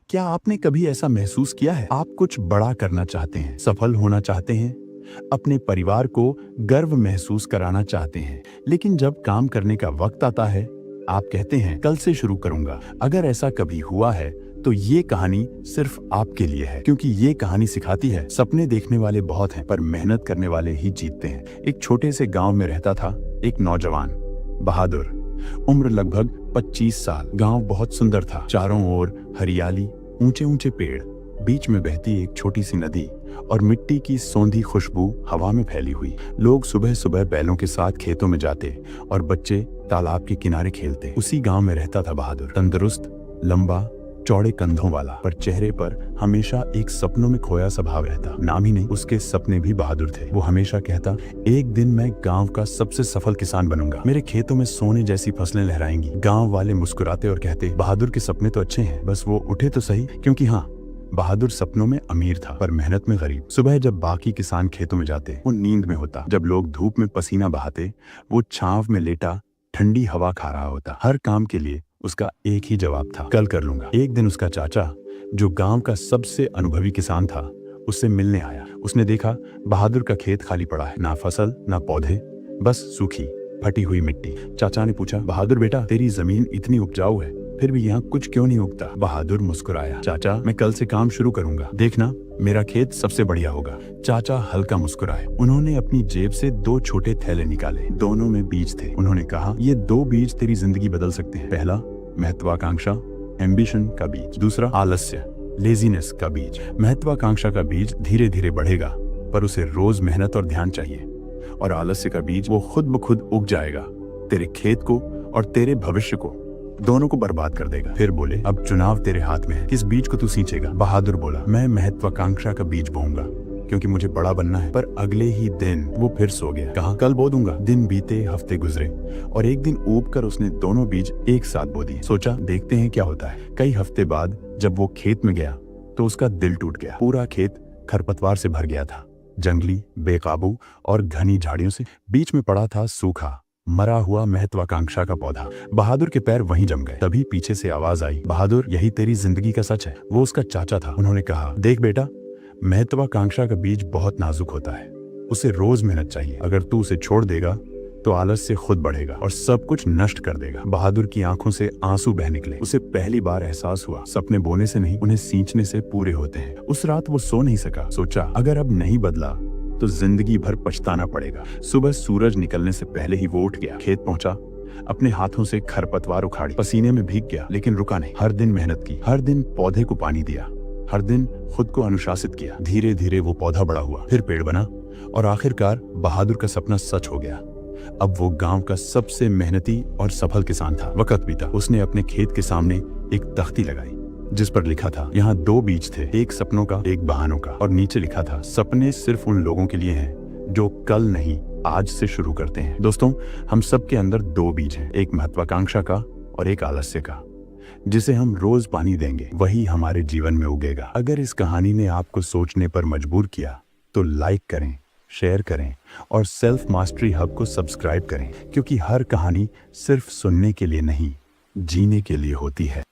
क्या आपने कभी ऐसा महसूस किया है? आप कुछ बड़ा करना चाहते हैं, सफल होना चाहते हैं, अपने परिवार को गर्व महसूस कराना चाहते हैं, लेकिन जब काम करने का वक्त आता है, आप कहते हैं कल से शुरू करूंगा। अगर ऐसा कभी हुआ है तो ये कहानी सिर्फ आपके लिए है, क्योंकि ये कहानी सिखाती है सपने देखने वाले बहुत हैं पर मेहनत करने वाले ही जीतते हैं। एक छोटे से गांव में रहता था एक नौजवान, बहादुर। उम्र लगभग 25 साल। गांव बहुत सुंदर था, चारों ओर हरियाली, ऊंचे ऊंचे पेड़, बीच में बहती एक छोटी सी नदी और मिट्टी की सौंधी खुशबू हवा में फैली हुई। लोग सुबह सुबह बैलों के साथ खेतों में जाते और बच्चे तालाब के किनारे खेलते। उसी गांव में रहता था बहादुर, तंदुरुस्त, लंबा, चौड़े कंधों वाला, पर चेहरे पर हमेशा एक सपनों में खोया स्वभाव रहता। नाम ही नहीं, उसके सपने भी बहादुर थे। वो हमेशा कहता, एक दिन मैं गांव का सबसे सफल किसान बनूंगा, मेरे खेतों में सोने जैसी फसलें लहराएंगी। गांव वाले मुस्कुराते और कहते, बहादुर के सपने तो अच्छे हैं, बस वो उठे तो सही। क्योंकि हाँ, बहादुर सपनों में अमीर था पर मेहनत में गरीब। सुबह जब बाकी किसान खेतों में जाते, वो नींद में होता। जब लोग धूप में पसीना बहाते, वो छांव में लेटा ठंडी हवा खा रहा होता। हर काम के लिए उसका एक ही जवाब था, कल कर लूंगा। एक दिन उसका चाचा, जो गांव का सबसे अनुभवी किसान था, उससे मिलने आया। उसने देखा बहादुर का खेत खाली पड़ा है, ना फसल ना पौधे, बस सूखी फटी हुई मिट्टी। चाचा ने पूछा, बहादुर बेटा, तेरी जमीन इतनी उपजाऊ है, फिर भी यहाँ कुछ क्यों नहीं उगता? बहादुर मुस्कुराया, चाचा मैं कल से काम शुरू करूंगा, देखना मेरा खेत सबसे बढ़िया होगा। चाचा हल्का मुस्कुराए। उन्होंने अपनी जेब से 2 छोटे थैले निकाले, दोनों में बीज थे। उन्होंने कहा, ये 2 बीज तेरी जिंदगी बदल सकते हैं। पहला महत्वाकांक्षा, एम्बिशन का बीज। दूसरा आलस्य, लेजीनेस का बीज। महत्वाकांक्षा का बीज धीरे धीरे बढ़ेगा, पर उसे रोज मेहनत और ध्यान चाहिए। और आलस्य का बीज, वो खुद ब खुद उग जाएगा, तेरे खेत को और तेरे भविष्य को, दोनों को बर्बाद कर देगा। फिर बोले, अब चुनाव तेरे हाथ में है, किस बीज को तू सींचेगा? बहादुर बोला, मैं महत्वाकांक्षा का बीज बोऊंगा, क्योंकि मुझे बड़ा बनना है। पर अगले ही दिन वो फिर सो गया। कहा, कल बो दूंगा। दिन बीते, हफ्ते गुजरे और एक दिन ऊब कर उसने दोनों बीज एक साथ बो दिए। सोचा, देखते हैं क्या होता है। कई हफ्ते बाद जब वो खेत में गया तो उसका दिल टूट गया। पूरा खेत खरपतवार से भर गया था, जंगली, बेकाबू और घनी झाड़ियों से। बीच में पड़ा था सूखा, मरा हुआ महत्वाकांक्षा का पौधा। बहादुर के पैर वहीं जम गए। तभी पीछे से आवाज आई, बहादुर, यही तेरी जिंदगी का सच है। वो उसका चाचा था। उन्होंने कहा, देख बेटा, महत्वाकांक्षा का बीज बहुत नाजुक होता है, उसे रोज मेहनत चाहिए। अगर तू उसे छोड़ देगा तो आलस से खुद बढ़ेगा और सब कुछ नष्ट कर देगा। बहादुर की आंखों से आंसू बह निकले। उसे पहली बार एहसास हुआ, सपने बोने से नहीं, उन्हें सींचने से पूरे होते हैं। उस रात वो सो नहीं सका। सोचा, अगर अब नहीं बदला तो जिंदगी भर पछताना पड़ेगा। सुबह सूरज निकलने से पहले ही वो उठ गया, खेत पहुंचा, अपने हाथों से खरपतवार उखाड़ी, पसीने में भीग गया, लेकिन रुका नहीं। हर दिन मेहनत की, हर दिन पौधे को पानी दिया, हर दिन खुद को अनुशासित किया। धीरे धीरे वो पौधा बड़ा हुआ, फिर पेड़ बना और आखिरकार बहादुर का सपना सच हो गया। अब वो गांव का सबसे मेहनती और सफल किसान था। वक्त बीता, उसने अपने खेत के सामने एक तख्ती लगाई जिस पर लिखा था, यहाँ 2 बीज थे, एक सपनों का, एक बहानों का। और नीचे लिखा था, सपने सिर्फ उन लोगों के लिए हैं जो कल नहीं आज से शुरू करते हैं। दोस्तों, हम सब के अंदर 2 बीज हैं, एक महत्वाकांक्षा का और एक आलस्य का। जिसे हम रोज पानी देंगे वही हमारे जीवन में उगेगा। अगर इस कहानी ने आपको सोचने पर मजबूर किया तो लाइक करें, शेयर करें और सेल्फ मास्टरी हब को सब्सक्राइब करें, क्योंकि हर कहानी सिर्फ सुनने के लिए नहीं, जीने के लिए होती है।